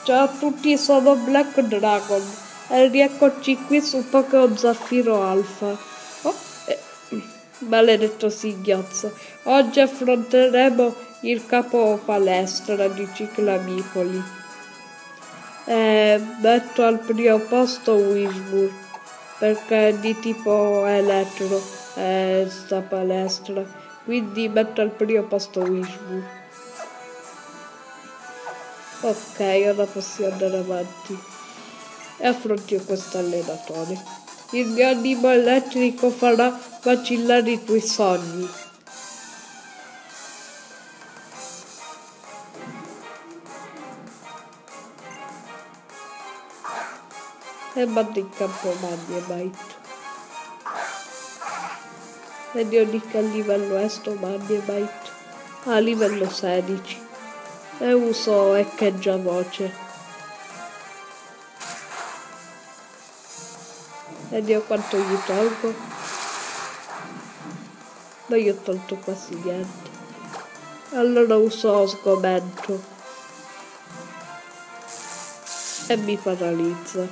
Ciao a tutti, sono Black Dragon e rieccoci qui su Pokémon Zaffiro Alpha. Oh, maledetto singhiozzo. Oggi affronteremo il capo palestra di Ciclamipoli. Metto al primo posto Whismur perché è di tipo elettro sta palestra, quindi metto al primo posto Whismur. Ok, ora possiamo andare avanti e affrontiamo questo allenatore. Il mio animo elettrico farà vacillare i tuoi sogni. E mando in campo Magnemite. E di ogni che livello è sto Magnemite? A livello 16. E uso echeggia voce. E io quanto gli tolgo? Ma io ho tolto quasi niente. Allora uso sgomento. E mi paralizza.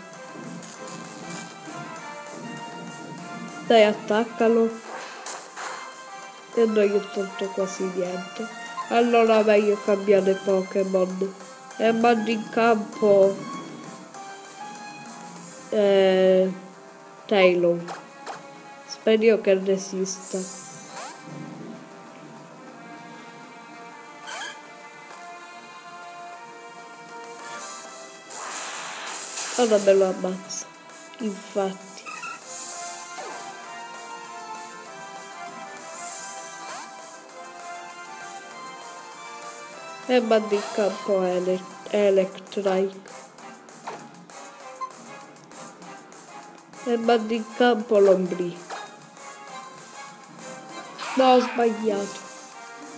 Dai, attaccalo. E non gli ho tolto quasi niente. Allora meglio cambiare Pokémon. E mando in campo Taylor. Spero che resista. Ora me lo ammazza. Infatti. E mando in campo Electrike. E mando in campo Lombri. No, ho sbagliato.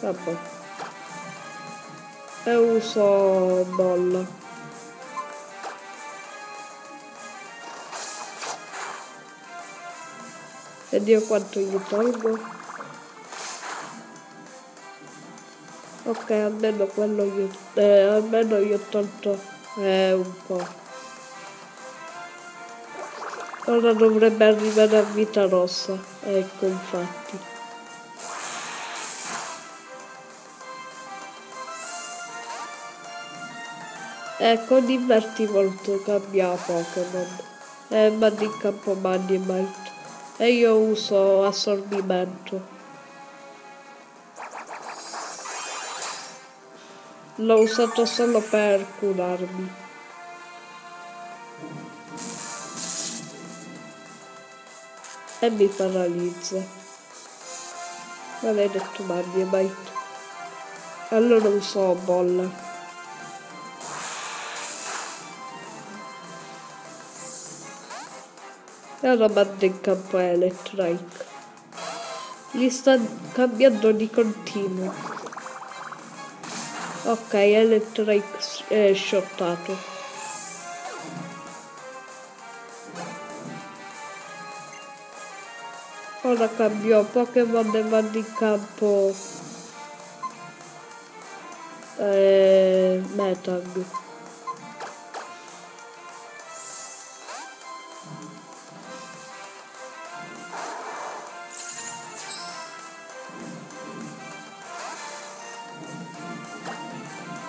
Vabbè. E uso bolla. E dio quanto gli tolgo. Ok, almeno quello almeno io ho tolto un po'. Ora dovrebbe arrivare a vita rossa. Ecco, infatti. Ecco, diverti molto cambia Pokémon. Mando in campo Magnemite. E io uso assorbimento. L'ho usato solo per curarmi. E mi paralizza. Maledetto Magnemite. Allora uso bolla. E ora mando in campo Electrike. Li sta cambiando di continuo. Ok, Electrike è shottato. Ora cambio Pokémon e vado in campo Metag.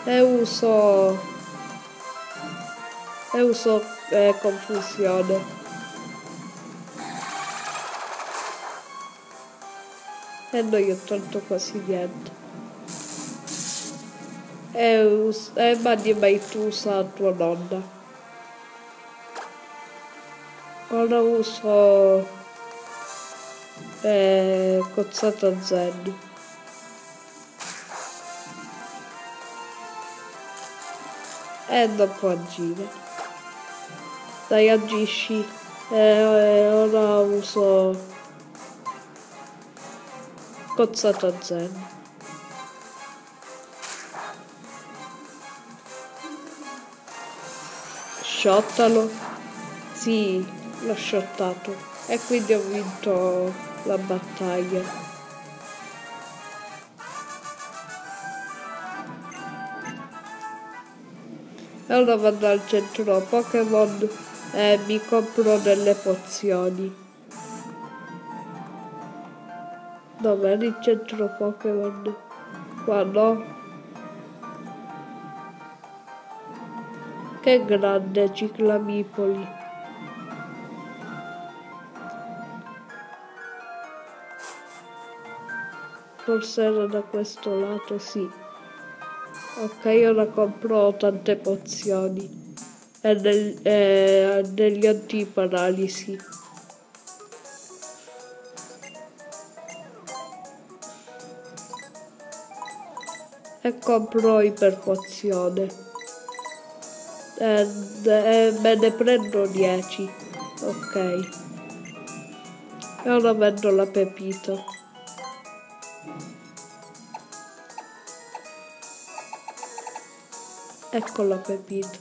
E uso confusione. E non gli ho tolto quasi niente. E Magnemite usa tua nonna. Ora uso cozzata Zen. E non può agire. Dai, agisci. Ora uso cozzata Zen. Shottalo. Sì, l'ho shottato. E quindi ho vinto la battaglia. E ora vado al centro Pokémon e mi compro delle pozioni. Dov'è il centro Pokémon? Qua no. Che grande Ciclamipoli. Forse era da questo lato, sì. Ok, ora compro tante pozioni. E degli antiparalisi. E compro iperpozione. Me ne prendo 10. Ok. E ora vendo la pepita. Ecco la pepita.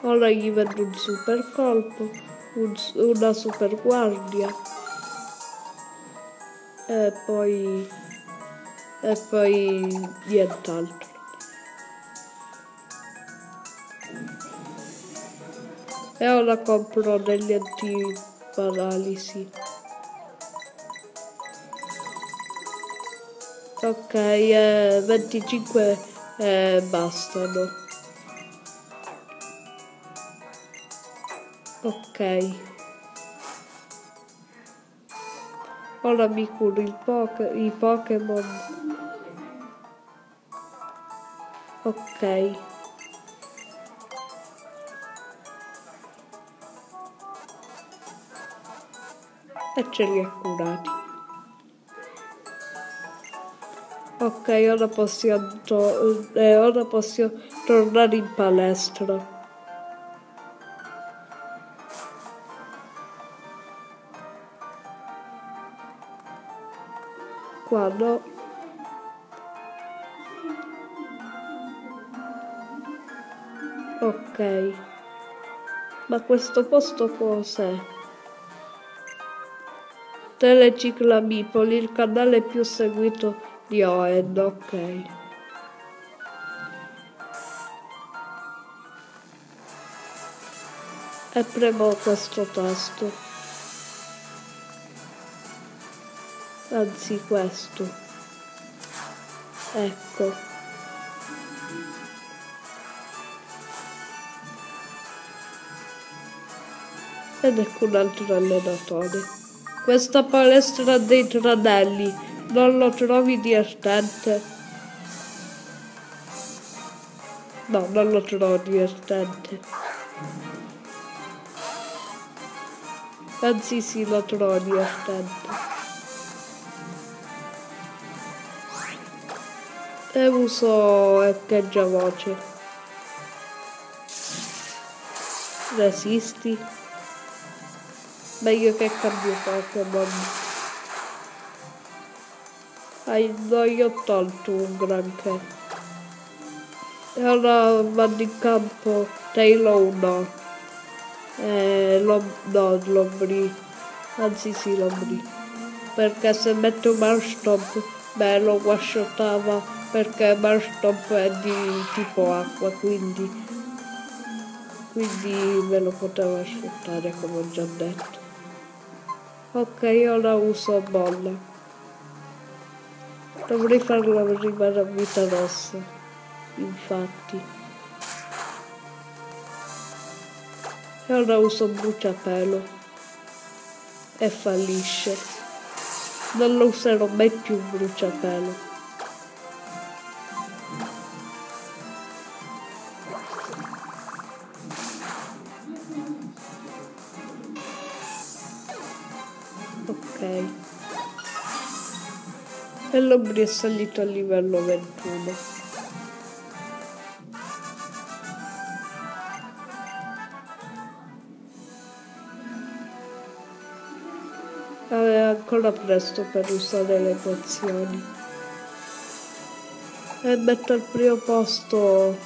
Ora gli vendo un super colpo, una super guardia. E poi nient'altro. E ora compro degli antiparalisi. Ok, 25 bastano. Ok. Ora mi curo i Pokémon. Ok. E ce li ho curati. Ok, ora possiamo tornare in palestra. Qua no. Ok. Ma questo posto cos'è? Teleciclamipoli, il canale più seguito di Oed, ok. E premo questo tasto. Anzi questo. Ecco. Ed ecco un altro allenatore. Questa palestra dei tranelli, non lo trovi divertente? No, non lo trovo divertente. Anzi sì, lo trovo divertente. E uso echeggiavoce. Resisti? Meglio che cambio Pokémon. No, io ho tolto un granché. E ora vado in campo Taylor no. L'Ombri. Anzi sì, l'Ombri. Perché se metto Marshtomp, beh, lo one-shottava perché Marshtomp è di tipo acqua, quindi me lo poteva shottare come ho già detto. Ok, ora uso bolla. Dovrei farlo arrivare a vita rossa, infatti. E ora uso bruciapelo. E fallisce. Non lo userò mai più bruciapelo. Ok. E l'ombri è salito a livello 21. È ancora presto per usare le pozioni. E metto al primo posto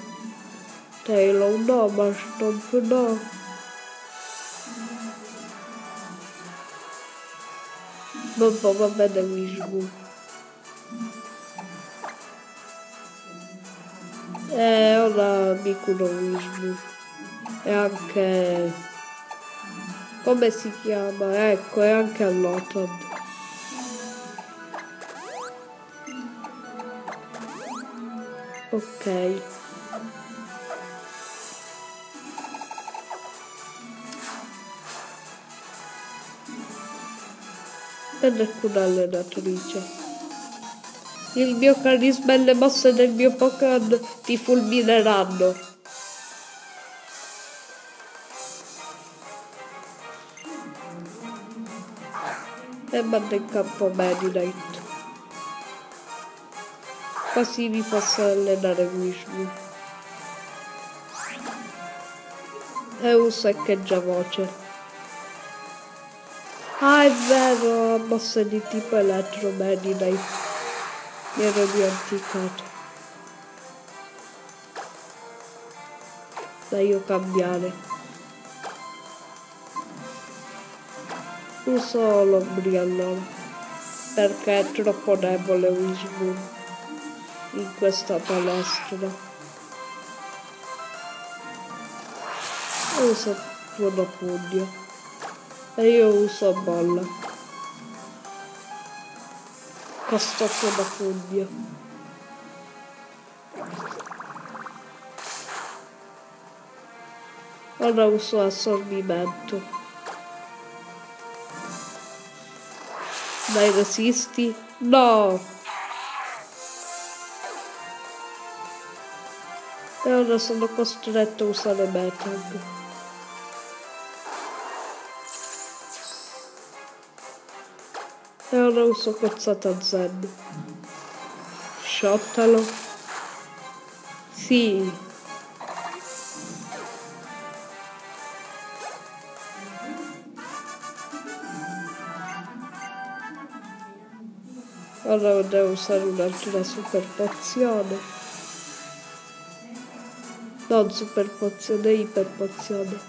Taylor no, Marshtomp no. Va bene Wishmu. Ora mi conosco. E anche... come si chiama? Ecco, è anche all'Oton. Ok. Ed ecco un'allenatrice. Il mio carisma e le mosse del mio Pokémon ti fulmineranno. E manda in campo Medinite. Così mi posso allenare Wishmu. E uso echeggia voce. Ah, è vero, mosse di tipo elettro Medinite. Mi ero dimenticato. Meglio cambiare. Uso l'ombriellone perché è troppo debole Wishmu in questa palestra. Uso tuono pugno e io uso bolla. Costo tuono pugno. Ora uso assorbimento. Dai, resisti? No! E ora sono costretto a usare Metag. E ora uso cozzata Zen. Sciottalo. Sì. Ora devo usare un'altra super pozione. Non super pozione, iper pozione.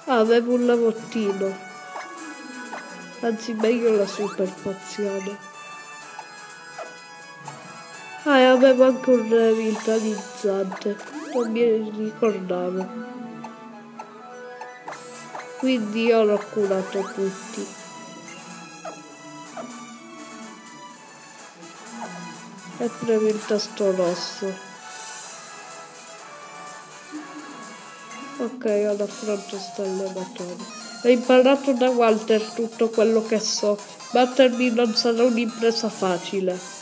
Ah, avevo un lavottino. Anzi, meglio la super pozione. Ah, e avevo anche un vitalizzante. Non mi ricordavo. Quindi io l'ho curato tutti. E premo il tasto rosso. Ok, ora affronto sto allenatore. Ho imparato da Walter tutto quello che so. Battermi non sarà un'impresa facile.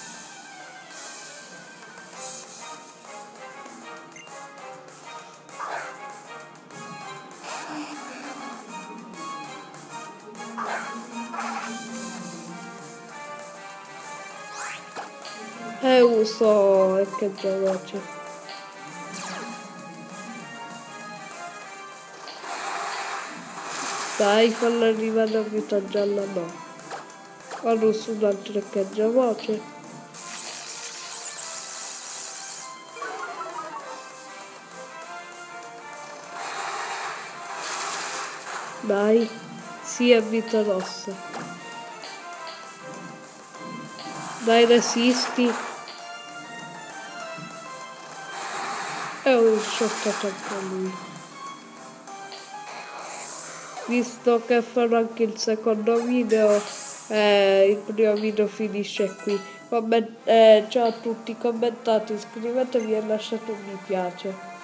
E uso echeggia voce. Dai, fallo arrivare a vita gialla, no. Ora uso un altro echeggia voce. Dai, sì, è vita rossa. Dai, resisti. E ho shottato anche a lui. Visto che farò anche il secondo video, il primo video finisce qui. Ciao a tutti, commentate, iscrivetevi e lasciate un mi piace.